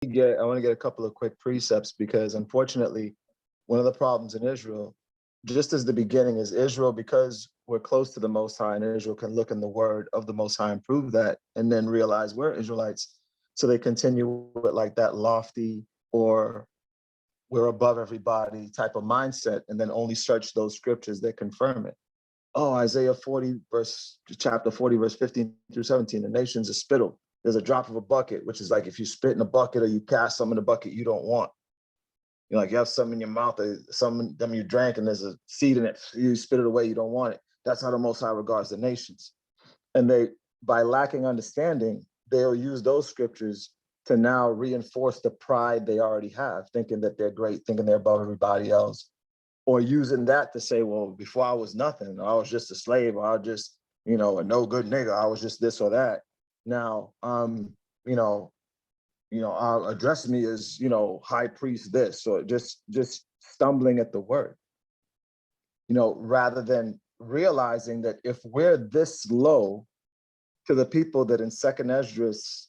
I want to get a couple of quick precepts because unfortunately, one of the problems in Israel, just as the beginning is Israel, because we're close to the Most High and Israel can look in the word of the Most High and prove that, and then realize we're Israelites. So they continue with like that lofty or we're above everybody type of mindset, and then only search those scriptures that confirm it. Oh, Isaiah 40, chapter 40, verse 15 through 17, the nation's a spittle. There's a drop of a bucket, which is like if you spit in a bucket or you cast something in a bucket you don't want. You know, like you have something in your mouth, some of them you drank and there's a seed in it, you spit it away, you don't want it. That's how the Most High regards the nations. And they, by lacking understanding, they'll use those scriptures to now reinforce the pride they already have, thinking that they're great, thinking they're above everybody else, or using that to say, well, before I was nothing, I was just a slave, or I was just, a no good nigga, I was just this or that. Now, address me as, high priest this, or just stumbling at the word, rather than realizing that if we're this low to the people that in Second Esdras,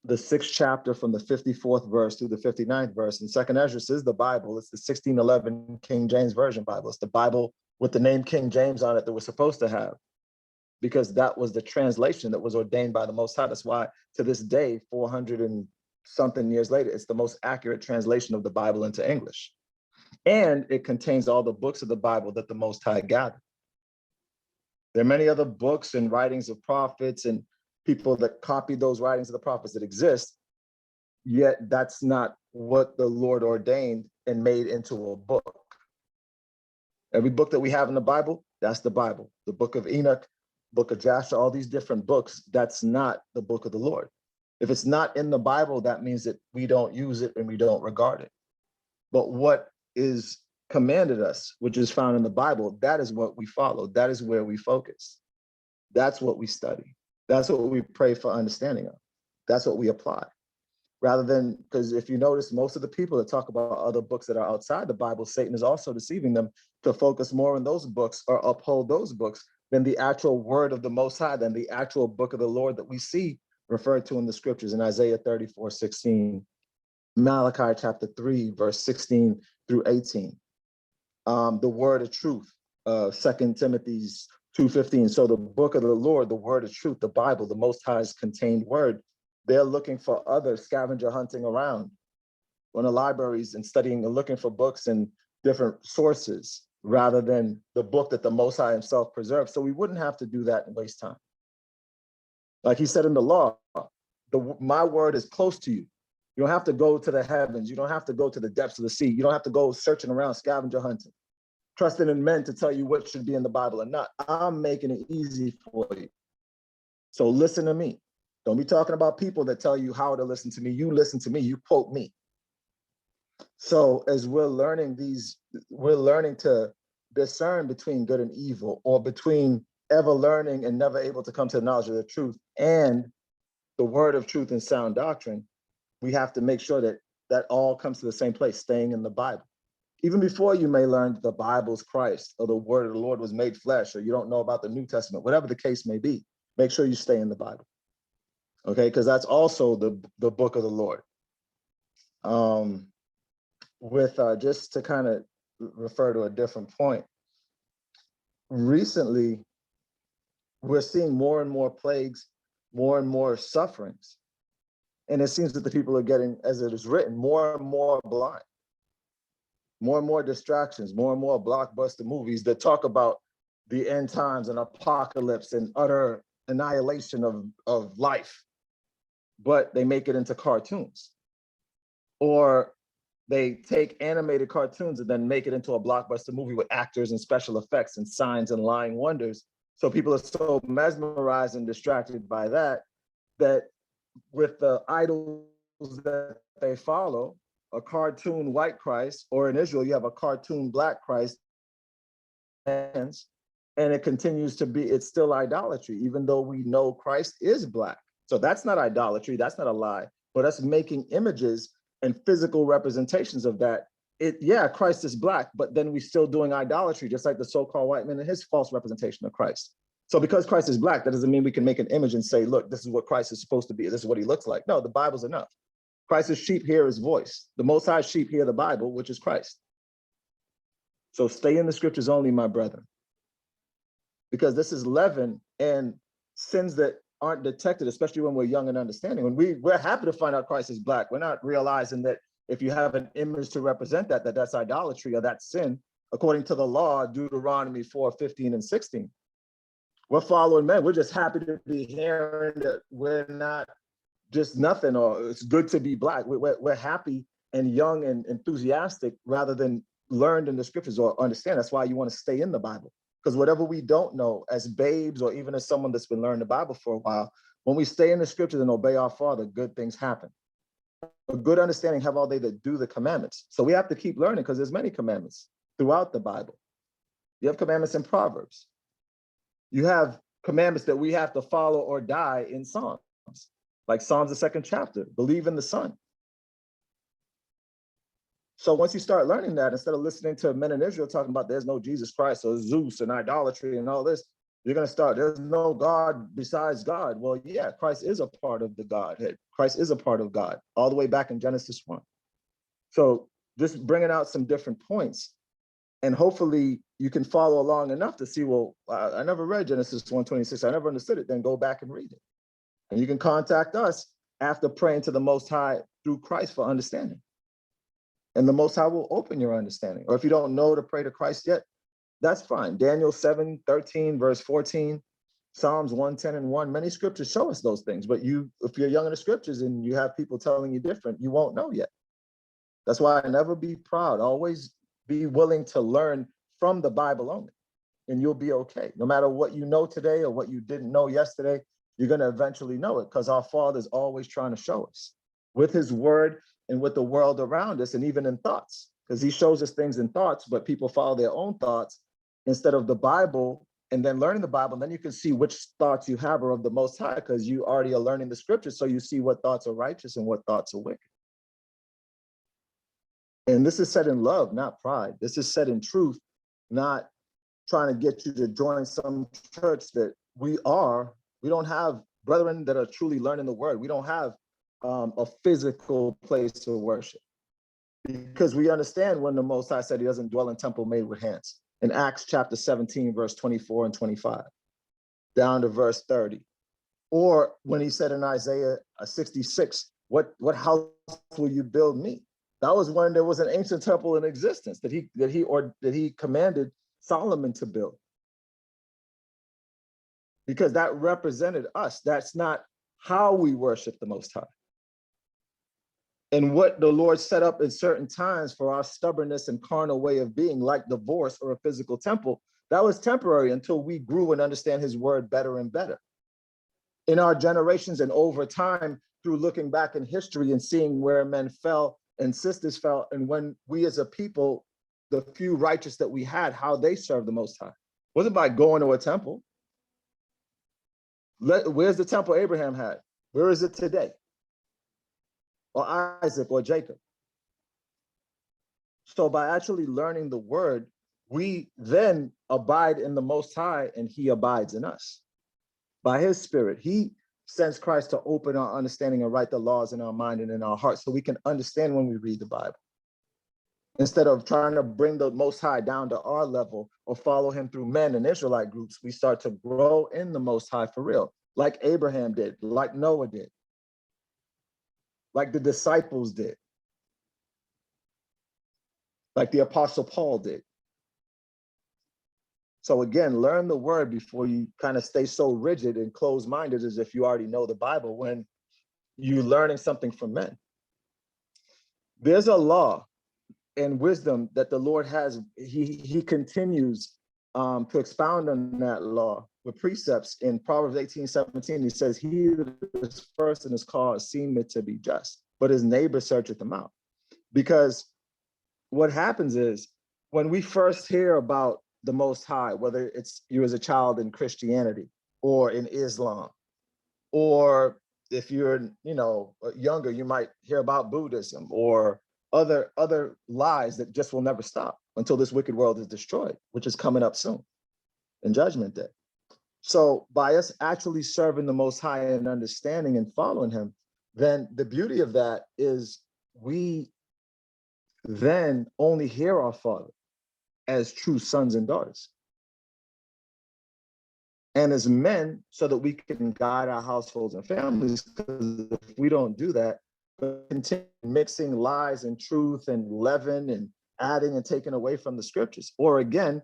the 6th chapter from the 54th verse through the 59th verse, and Second Esdras is the Bible. It's the 1611 King James Version Bible. It's the Bible with the name King James on it that we're supposed to have, because that was the translation that was ordained by the Most High. That's why to this day, 400 and something years later, it's the most accurate translation of the Bible into English. And it contains all the books of the Bible that the Most High gathered. There are many other books and writings of prophets and people that copied those writings of the prophets that exist, yet that's not what the Lord ordained and made into a book. Every book that we have in the Bible, that's the Bible. The book of Enoch, book of Jasher, all these different books, that's not the book of the Lord. If it's not in the Bible, that means that we don't use it and we don't regard it. But what is commanded us, which is found in the Bible, that is what we follow. That is where we focus. That's what we study. That's what we pray for understanding of. That's what we apply. Rather than, because if you notice, most of the people that talk about other books that are outside the Bible, Satan is also deceiving them to focus more on those books or uphold those books than the actual word of the Most High, than the actual book of the Lord that we see referred to in the scriptures in Isaiah 34:16, Malachi chapter 3, verse 16 through 18. The word of truth, 2 Timothy's 2:15. So the book of the Lord, the word of truth, the Bible, the Most High's contained word, they're looking for other scavenger hunting around in the libraries and studying and looking for books and different sources rather than the book that the Most High himself preserved. So we wouldn't have to do that and waste time. Like he said in the law, my word is close to you. You don't have to go to the heavens. You don't have to go to the depths of the sea. You don't have to go searching around, scavenger hunting, trusting in men to tell you what should be in the Bible or not. I'm making it easy for you. So listen to me. Don't be talking about people that tell you how to listen to me. You listen to me, you quote me. So as we're learning to discern between good and evil, or between ever learning and never able to come to the knowledge of the truth and the word of truth and sound doctrine, we have to make sure that that all comes to the same place, staying in the Bible. Even before you may learn that the Bible's Christ, or the word of the Lord was made flesh, or you don't know about the New Testament, whatever the case may be, make sure you stay in the Bible. Okay, because that's also the book of the Lord. Just to kind of refer to a different point, recently we're seeing more and more plagues, more and more sufferings. And it seems that the people are getting, as it is written, more and more blind, more and more distractions, more and more blockbuster movies that talk about the end times and apocalypse and utter annihilation of life, but they make it into cartoons. Or they take animated cartoons and then make it into a blockbuster movie with actors and special effects and signs and lying wonders. So people are so mesmerized and distracted by that, that with the idols that they follow, a cartoon white Christ, or in Israel, you have a cartoon black Christ, and it continues to be, it's still idolatry, even though we know Christ is black. So that's not idolatry, that's not a lie, but us making images and physical representations of that. Christ is black, but then we're still doing idolatry, just like the so-called white man and his false representation of Christ. So because Christ is black, that doesn't mean we can make an image and say, look, this is what Christ is supposed to be. This is what he looks like. No, the Bible's enough. Christ's sheep hear his voice. The Most High sheep hear the Bible, which is Christ. So stay in the scriptures only, my brethren, because this is leaven and sins that aren't detected, especially when we're young and understanding. When we're happy to find out Christ is black, we're not realizing that if you have an image to represent that, that's idolatry or that's sin, according to the law, Deuteronomy 4:15 and 16. We're following men. We're just happy to be hearing that we're not just nothing, or it's good to be black. We're happy and young and enthusiastic rather than learned in the scriptures or understand. That's why you want to stay in the Bible. Because whatever we don't know as babes, or even as someone that's been learning the Bible for a while, when we stay in the scriptures and obey our Father, good things happen. A good understanding have all they that do the commandments. So we have to keep learning, because there's many commandments throughout the Bible. You have commandments in Proverbs. You have commandments that we have to follow or die in Psalms, like Psalms, the 2nd chapter, believe in the Son. So once you start learning that, instead of listening to men in Israel talking about there's no Jesus Christ or Zeus and idolatry and all this, you're going to start, there's no God besides God. Well, yeah, Christ is a part of the Godhead. Christ is a part of God, all the way back in Genesis 1. So just bringing out some different points, and hopefully you can follow along enough to see, well, I never read Genesis 1:26. I never understood it. Then go back and read it. And you can contact us after praying to the Most High through Christ for understanding. And the Most High will open your understanding. Or if you don't know to pray to Christ yet, that's fine. Daniel 7:13, verse 14, Psalms 110:1. Many scriptures show us those things. But if you're young in the scriptures and you have people telling you different, you won't know yet. That's why I never be proud. Always be willing to learn from the Bible only, and you'll be okay. No matter what you know today or what you didn't know yesterday, you're going to eventually know it, because our Father's always trying to show us with his word and with the world around us, and even in thoughts, because he shows us things in thoughts, but people follow their own thoughts instead of the Bible, and then learning the Bible. And then you can see which thoughts you have are of the Most High, because you already are learning the scriptures. So you see what thoughts are righteous and what thoughts are wicked. And this is said in love, not pride. This is said in truth, not trying to get you to join some church that we don't have brethren that are truly learning the word. We don't have a physical place to worship, because we understand when the Most High said he doesn't dwell in temple made with hands. In Acts chapter 17, verse 24 and 25, down to verse 30. Or when he said in Isaiah 66, what house will you build me? That was when there was an ancient temple in existence that he commanded Solomon to build, because that represented us. That's not how we worship the Most High. And what the Lord set up in certain times for our stubbornness and carnal way of being, like divorce or a physical temple, that was temporary until we grew and understand his word better and better. In our generations and over time, through looking back in history and seeing where men fell and sisters fell, and when we as a people, the few righteous that we had, how they served the Most High. It wasn't by going to a temple. Where's the temple Abraham had? Where is it today? Or Isaac or Jacob? So by actually learning the word, we then abide in the Most High, and he abides in us. By his spirit, he sends Christ to open our understanding and write the laws in our mind and in our hearts, so we can understand when we read the Bible. Instead of trying to bring the Most High down to our level or follow him through men and Israelite groups, we start to grow in the Most High for real, like Abraham did, like Noah did, like the disciples did, like the Apostle Paul did. So again, learn the word before you kind of stay so rigid and closed-minded as if you already know the Bible when you're learning something from men. There's a law and wisdom that the Lord has. He continues to expound on that law with precepts. In Proverbs 18:17, he says, he that is first in his cause seemeth to be just, but his neighbor searcheth him out. Because what happens is, when we first hear about the Most High, whether it's you as a child in Christianity or in Islam, or if you're younger, you might hear about Buddhism or other lies that just will never stop until this wicked world is destroyed, which is coming up soon in Judgment Day. So by us actually serving the Most High and understanding and following him, then the beauty of that is we then only hear our Father as true sons and daughters. And as men, so that we can guide our households and families, because if we don't do that, we continue mixing lies and truth and leaven and adding and taking away from the scriptures. Or again,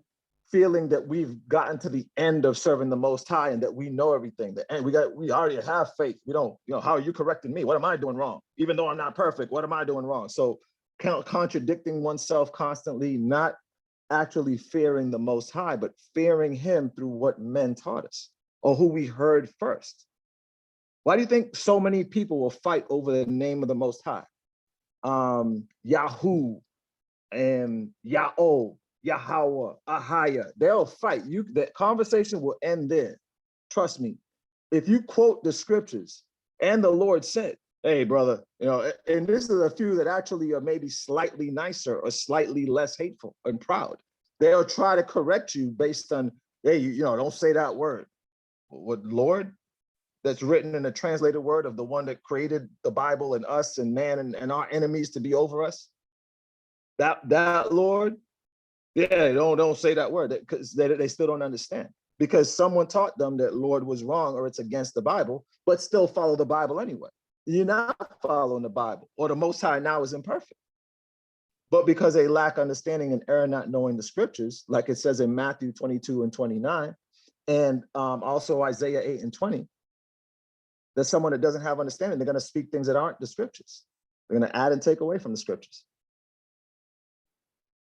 feeling that we've gotten to the end of serving the Most High and that we know everything. And we already have faith. We don't, how are you correcting me? What am I doing wrong? Even though I'm not perfect, what am I doing wrong? So contradicting oneself constantly, not actually fearing the Most High, but fearing him through what men taught us or who we heard first. Why do you think so many people will fight over the name of the Most High? Yahoo and Yahoo, Yahweh, Ahaya, they'll fight. That conversation will end there. Trust me. If you quote the scriptures and the Lord said, hey, brother, and this is a few that actually are maybe slightly nicer or slightly less hateful and proud. They'll try to correct you based on, hey, don't say that word. What, Lord? That's written in the translated word of the one that created the Bible and us and man and our enemies to be over us. That Lord, yeah, don't say that word, because they still don't understand. Because someone taught them that Lord was wrong or it's against the Bible, but still follow the Bible anyway. You're not following the Bible, or the Most High now is imperfect. But because they lack understanding and err not knowing the scriptures, like it says in Matthew 22 and 29, and also Isaiah 8 and 20, that someone that doesn't have understanding, they're going to speak things that aren't the scriptures. They're going to add and take away from the scriptures.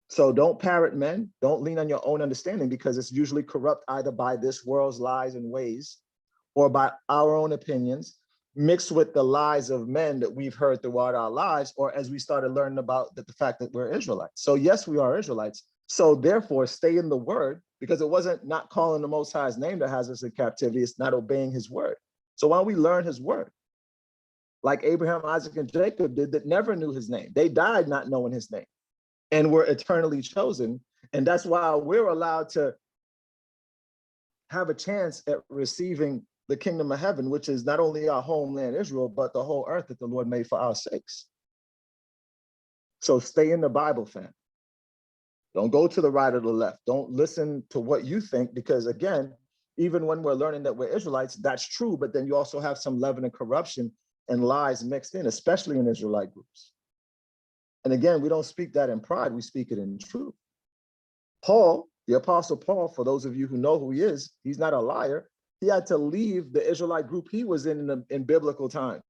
So don't parrot men, don't lean on your own understanding, because it's usually corrupt either by this world's lies and ways or by our own opinions, mixed with the lies of men that we've heard throughout our lives, or as we started learning about the fact that we're Israelites. So yes, we are Israelites. So therefore, stay in the word, because it wasn't not calling the Most High's name that has us in captivity. It's not obeying his word. So why don't we learn his word? Like Abraham, Isaac, and Jacob did, that never knew his name. They died not knowing his name and were eternally chosen. And that's why we're allowed to have a chance at receiving the kingdom of heaven, which is not only our homeland, Israel, but the whole earth that the Lord made for our sakes. So stay in the Bible, fam. Don't go to the right or the left. Don't listen to what you think, because again, even when we're learning that we're Israelites, that's true, but then you also have some leaven and corruption and lies mixed in, especially in Israelite groups. And again, we don't speak that in pride, we speak it in truth. Paul, the Apostle Paul, for those of you who know who he is, he's not a liar. He had to leave the Israelite group he was in biblical times,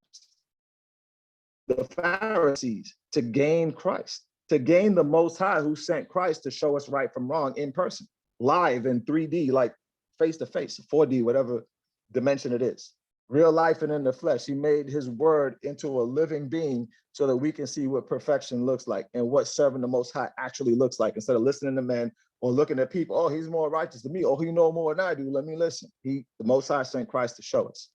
the Pharisees, to gain Christ, to gain the Most High, who sent Christ to show us right from wrong in person, live in 3D, like face to face, 4D, whatever dimension it is. Real life and in the flesh. He made his word into a living being so that we can see what perfection looks like and what serving the Most High actually looks like, instead of listening to men or looking at people. Oh, he's more righteous than me. Oh, he knows more than I do. Let me listen. The Most High sent Christ to show us.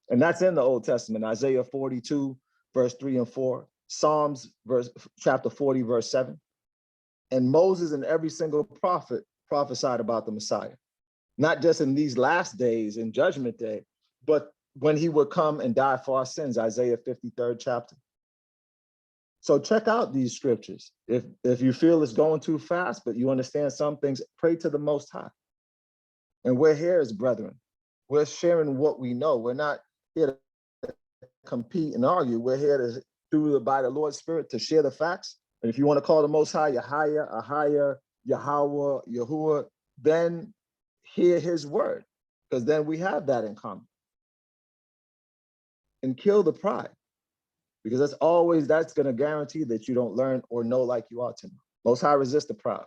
And that's in the Old Testament, Isaiah 42, verse 3 and 4, Psalms chapter 40, verse 7. And Moses and every single prophet prophesied about the Messiah, not just in these last days in Judgment Day, but when he would come and die for our sins, Isaiah 53rd chapter. So check out these scriptures. If you feel it's going too fast, but you understand some things, pray to the Most High. And we're here as brethren. We're sharing what we know. We're not here to compete and argue. We're here to, by the Lord's Spirit, to share the facts. And if you want to call the Most High Yahaya, Ahaya, Yahweh, Yahuwah, then hear his word, because then we have that in common. And kill the pride, because that's going to guarantee that you don't learn or know like you ought to know. Most High resists the proud.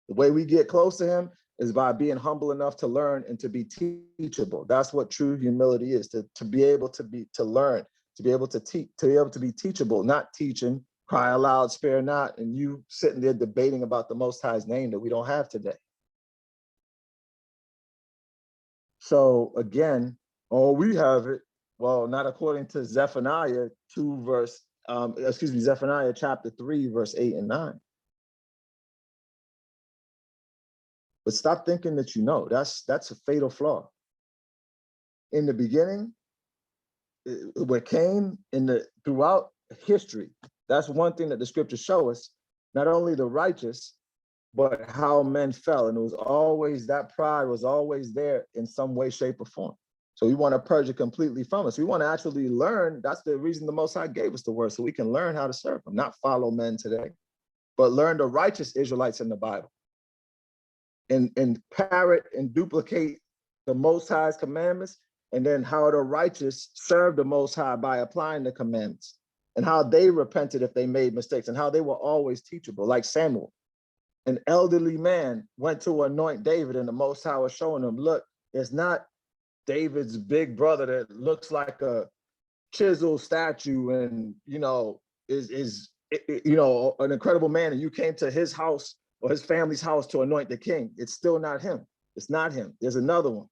The way we get close to him is by being humble enough to learn and to be teachable. That's what true humility is, to be able to learn, to be able to teach, to be able to be teachable, not teaching, cry aloud, spare not, and you sitting there debating about the Most High's name that we don't have today. So again, we have it. Well, not according to Zephaniah Zephaniah chapter 3, verse 8 and 9. But stop thinking that you know. That's a fatal flaw. In the beginning, with Cain throughout history. That's one thing that the scriptures show us, not only the righteous, but how men fell. And it was always, that pride was always there in some way, shape, or form. So we want to purge it completely from us. We want to actually learn. That's the reason the Most High gave us the word, so we can learn how to serve him, not follow men today, but learn the righteous Israelites in the Bible and parrot and duplicate the Most High's commandments, and then how the righteous serve the Most High by applying the commandments, and how they repented if they made mistakes, and how they were always teachable, like Samuel. An elderly man went to anoint David, and the Most High was showing him, look, it's not David's big brother that looks like a chiseled statue and, is an incredible man, and you came to his house or his family's house to anoint the king. It's still not him. It's not him. There's another one.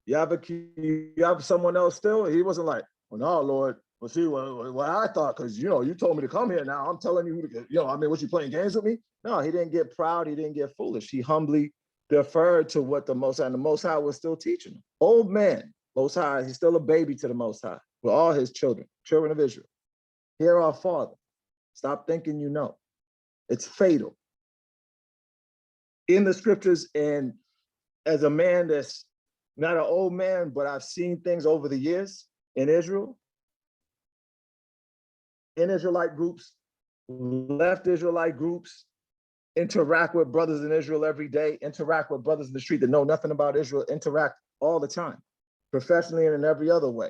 You have someone else still? He wasn't like, well, no, Lord. Well, see, what I thought, because, you told me to come here now. I'm telling you, what, you playing games with me? No, he didn't get proud. He didn't get foolish. He humbly deferred to what the Most High, and the Most High was still teaching him. Old man, Most High, he's still a baby to the Most High with all his children of Israel. Hear our Father. Stop thinking you know. It's fatal. In the scriptures, and as a man that's not an old man, but I've seen things over the years in Israel, in Israelite groups, left Israelite groups, interact with brothers in Israel every day, interact with brothers in the street that know nothing about Israel, interact all the time, professionally and in every other way,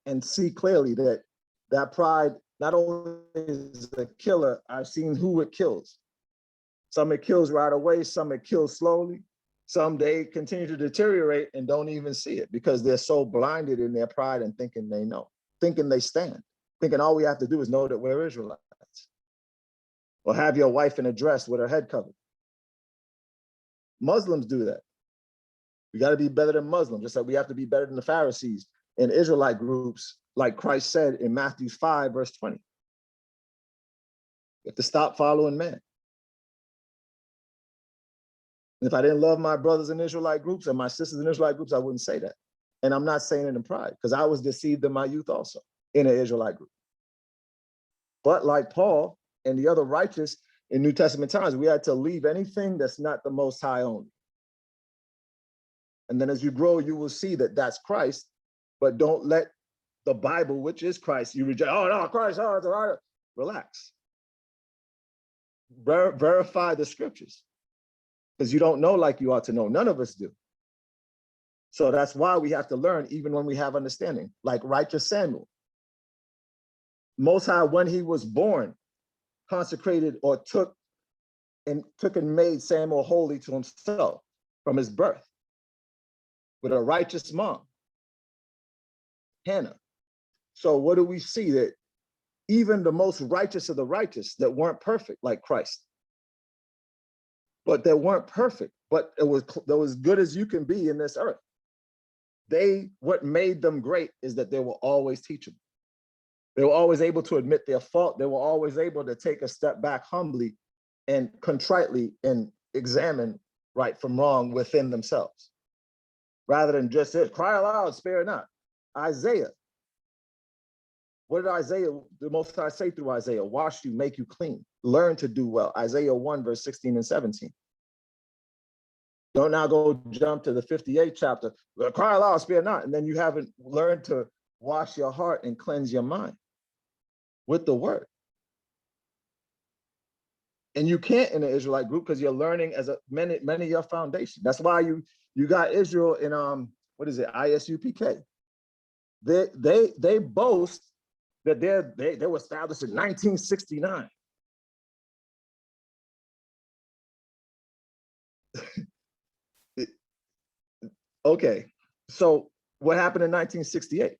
and see clearly that pride not only is a killer, I've seen who it kills. Some it kills right away, some it kills slowly, some they continue to deteriorate and don't even see it because they're so blinded in their pride and thinking they know, thinking they stand, thinking all we have to do is know that we're Israelites. Or have your wife in a dress with her head covered. Muslims do that. We got to be better than Muslims, just like we have to be better than the Pharisees in Israelite groups, like Christ said in Matthew 5, verse 20. You have to stop following men. If I didn't love my brothers in Israelite groups and my sisters in Israelite groups, I wouldn't say that. And I'm not saying it in pride, because I was deceived in my youth also in an Israelite group. But like Paul and the other righteous in New Testament times, we had to leave anything that's not the Most High only. And then as you grow, you will see that that's Christ, but don't let the Bible, which is Christ, you reject. Oh, no, Christ, oh, it's all right. Relax. Verify the scriptures, because you don't know like you ought to know. None of us do. So that's why we have to learn even when we have understanding, like righteous Samuel. Most High, when he was born, consecrated or took and made Samuel holy to himself from his birth with a righteous mom, Hannah. So what do we see? That even the most righteous of the righteous that weren't perfect like Christ, but that weren't perfect, but it was as good as you can be in this earth. What made them great is that they were always teachable. They were always able to admit their fault. They were always able to take a step back humbly and contritely and examine right from wrong within themselves, rather than just say, cry aloud, spare not. Isaiah. What did Isaiah, the Most High, say through Isaiah? Wash you, make you clean, learn to do well. Isaiah 1, verse 16 and 17. Don't now go jump to the 58th chapter, cry aloud, spare not, and then you haven't learned to wash your heart and cleanse your mind with the word. And you can't in the Israelite group because you're learning as many of your foundation. That's why you got Israel in what is it, ISUPK. They boast that they were established in 1969. Okay, so what happened in 1968?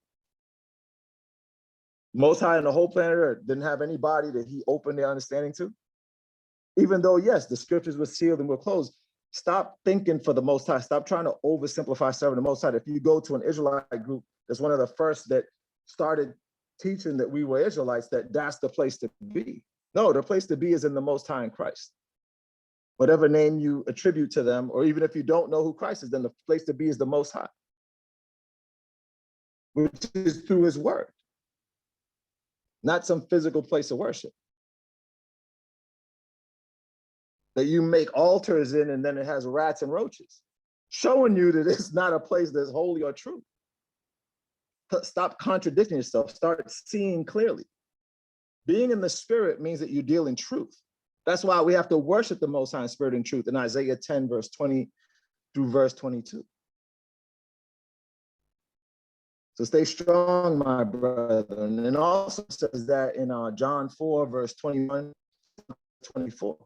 Most High on the whole planet Earth didn't have anybody that he opened their understanding to. Even though, yes, the scriptures were sealed and were closed. Stop thinking for the Most High. Stop trying to oversimplify serving the Most High. If you go to an Israelite group, that's one of the first that started teaching that we were Israelites, that's the place to be. No, the place to be is in the Most High in Christ. Whatever name you attribute to them, or even if you don't know who Christ is, then the place to be is the Most High. which is through his word, not some physical place of worship that you make altars in and then it has rats and roaches, showing you that it's not a place that's holy or true. Stop contradicting yourself. Start seeing clearly. Being in the spirit means that you deal in truth. That's why we have to worship the Most High in spirit and truth in Isaiah 10, verse 20 through verse 22. So stay strong, my brethren. And also says that in John 4, verse 21, 24,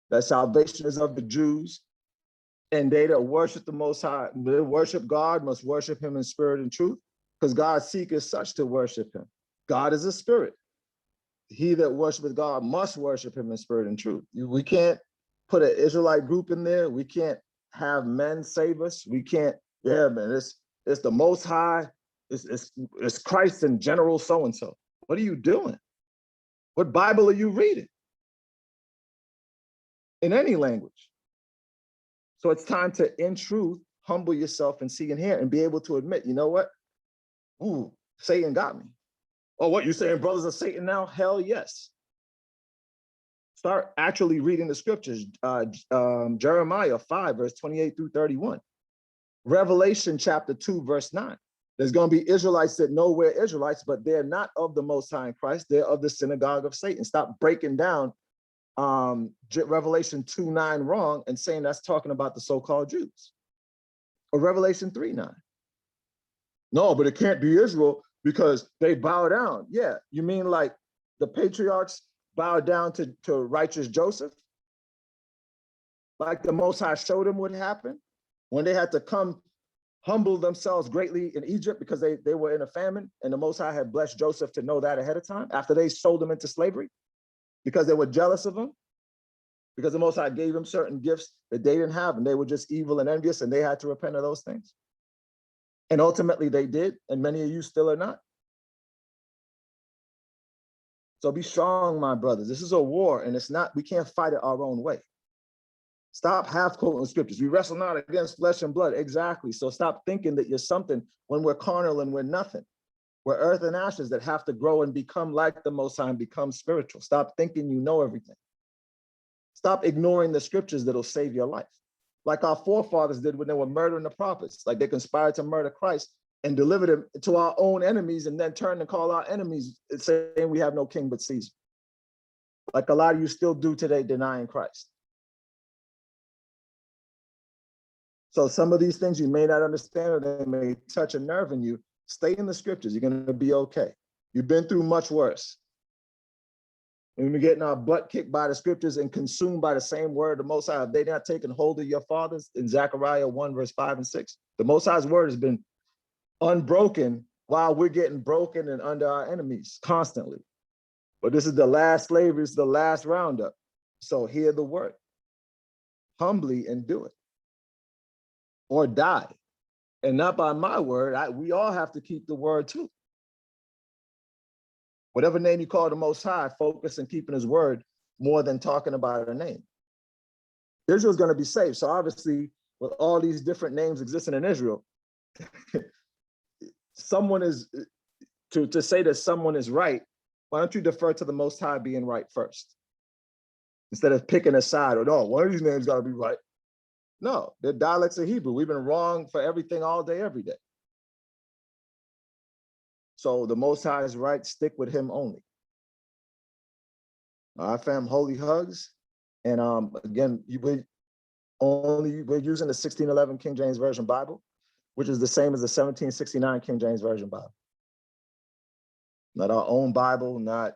that salvation is of the Jews, and they that worship the Most High, they worship God, must worship him in spirit and truth, because God seeketh such to worship him. God is a spirit. He that worshipeth God must worship him in spirit and truth. We can't put an Israelite group in there. We can't have men save us. We can't, yeah, man, it's the Most High. It's Christ and General so-and-so. What are you doing? What Bible are you reading? In any language. So it's time to, in truth, humble yourself and see and hear and be able to admit, you know what? Ooh, Satan got me. Oh, what, you saying brothers are Satan now? Hell yes. Start actually reading the scriptures. Jeremiah 5, verse 28 through 31. Revelation chapter 2, verse 9. There's going to be Israelites that know we're Israelites, but they're not of the Most High in Christ. They're of the synagogue of Satan. Stop breaking down Revelation 2:9 wrong and saying that's talking about the so-called Jews. Or Revelation 3:9. No, but it can't be Israel because they bow down. Yeah, you mean like the patriarchs bowed down to righteous Joseph? Like the Most High showed them what happened when they had to come humble themselves greatly in Egypt because they were in a famine, and the Most High had blessed Joseph to know that ahead of time after they sold him into slavery because they were jealous of him, because the Most High gave him certain gifts that they didn't have, and they were just evil and envious, and they had to repent of those things. And ultimately they did, and many of you still are not. So be strong, my brothers. This is a war, and we can't fight it our own way. Stop half quoting scriptures. We wrestle not against flesh and blood. Exactly. So stop thinking that you're something when we're carnal and we're nothing. We're earth and ashes that have to grow and become like the Most High and become spiritual. Stop thinking you know everything. Stop ignoring the scriptures that'll save your life. Like our forefathers did when they were murdering the prophets. Like they conspired to murder Christ and delivered him to our own enemies and then turn and call our enemies saying we have no king but Caesar. Like a lot of you still do today, denying Christ. So some of these things you may not understand, or they may touch a nerve in you. Stay in the scriptures. You're going to be okay. You've been through much worse. And we're getting our butt kicked by the scriptures and consumed by the same word of the Most High. Have they not taken hold of your fathers? In Zechariah 1, verse 5 and 6. The Most High's word has been unbroken while we're getting broken and under our enemies constantly. But this is the last slavery. It's the last roundup. So hear the word humbly and do it, or die. And not by my word. We all have to keep the word too. Whatever name you call the Most High, focus on keeping his word more than talking about a name. Israel's going to be saved. So obviously, with all these different names existing in Israel, someone is, to say that someone is right, why don't you defer to the Most High being right first? Instead of picking a side, or no, one of these names got to be right. No, they're dialects of Hebrew. We've been wrong for everything all day, every day. So the Most High is right. Stick with him only. All right, fam, holy hugs. And again, we're using the 1611 King James Version Bible, which is the same as the 1769 King James Version Bible. Not our own Bible, not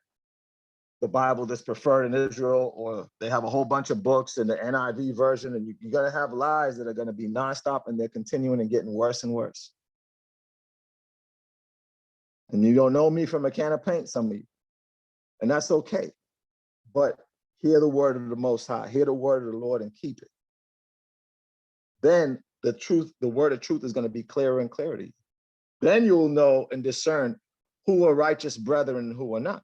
the Bible that's preferred in Israel, or they have a whole bunch of books in the NIV version, and you're going to have lies that are going to be nonstop, and they're continuing and getting worse and worse. And you don't know me from a can of paint, some of you, and that's okay. But hear the word of the Most High, hear the word of the Lord and keep it. Then the truth, the word of truth is going to be clearer and clearer to you. Then you'll know and discern who are righteous brethren and who are not.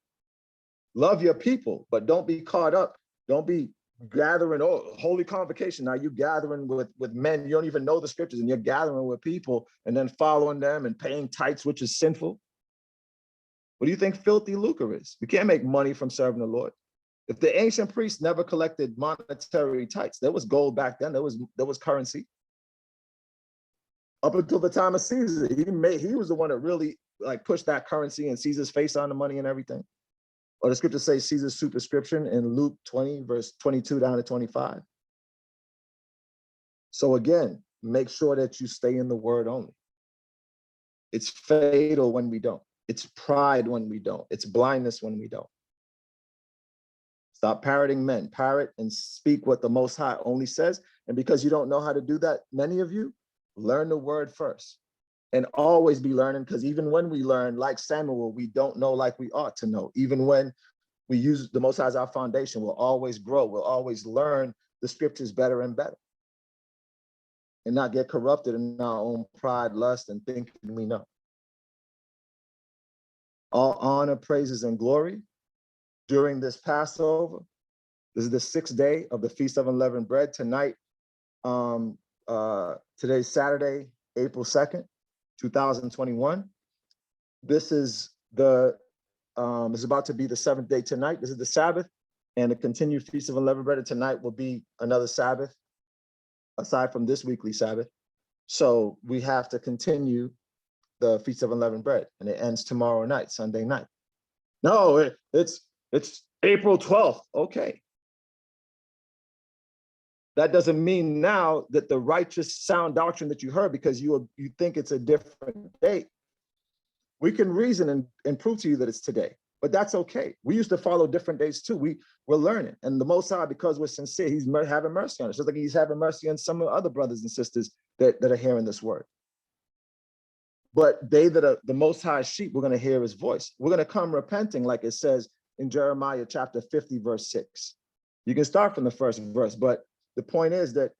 Love your people, but don't be caught up. Don't be gathering, oh, holy convocation. Now you're gathering with men. You don't even know the scriptures, and you're gathering with people and then following them and paying tithes, which is sinful. What do you think filthy lucre is? You can't make money from serving the Lord. If the ancient priests never collected monetary tithes, there was gold back then, there was currency. Up until the time of Caesar, he was the one that really like pushed that currency, and Caesar's face on the money and everything. Or the scripture says Caesar's superscription in Luke 20, verse 22 down to 25. So again, make sure that you stay in the word only. It's fatal when we don't. It's pride when we don't. It's blindness when we don't. Stop parroting men. Parrot and speak what the Most High only says. And because you don't know how to do that, many of you, learn the word first. And always be learning, because even when we learn, like Samuel, we don't know like we ought to know. Even when we use the Most High as our foundation, we'll always grow. We'll always learn the scriptures better and better. And not get corrupted in our own pride, lust, and thinking we know. All honor, praises, and glory during this Passover. This is the 6th day of the Feast of Unleavened Bread. Tonight, today's Saturday, April 2nd, 2021. This is it's about to be the 7th day tonight. This is the Sabbath, and the continued Feast of Unleavened Bread. And tonight will be another Sabbath, aside from this weekly Sabbath. So we have to continue the Feast of Unleavened Bread, and it ends tomorrow night, Sunday night. No, it's April 12th. Okay. That doesn't mean now that the righteous sound doctrine that you heard, because you think it's a different date. We can reason and prove to you that it's today, but that's okay. We used to follow different dates too. We're learning, and the Most High, because we're sincere, he's having mercy on us, just like he's having mercy on some of the other brothers and sisters that are hearing this word. But they that are the Most High sheep, we're going to hear his voice. We're going to come repenting, like it says in Jeremiah chapter 50, verse 6. You can start from the first verse, but the point is that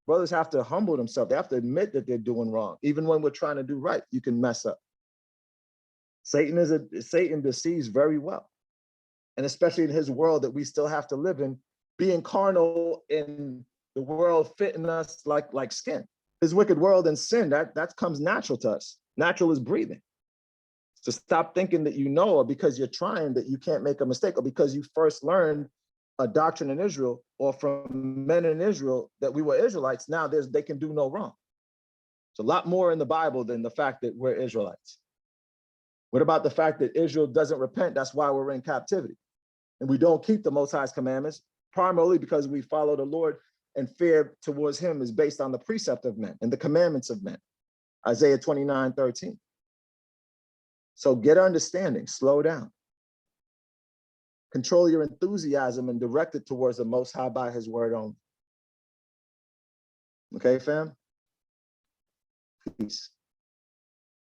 brothers have to humble themselves. They have to admit that they're doing wrong. Even when we're trying to do right, you can mess up. Satan deceives very well. And especially in his world that we still have to live in, being carnal in the world fitting us like skin. This wicked world and sin, that comes natural to us. Natural is breathing. So stop thinking that you know, or because you're trying, that you can't make a mistake, or because you first learned a doctrine in Israel or from men in Israel that we were Israelites, now they can do no wrong. It's a lot more in the Bible than the fact that we're Israelites. What about the fact that Israel doesn't repent? That's why we're in captivity. And we don't keep the Most High's commandments, primarily because we follow the Lord, and fear towards him is based on the precept of men and the commandments of men. Isaiah 29:13. So get understanding, slow down. Control your enthusiasm and direct it towards the Most High by his word only. Okay, fam? Peace.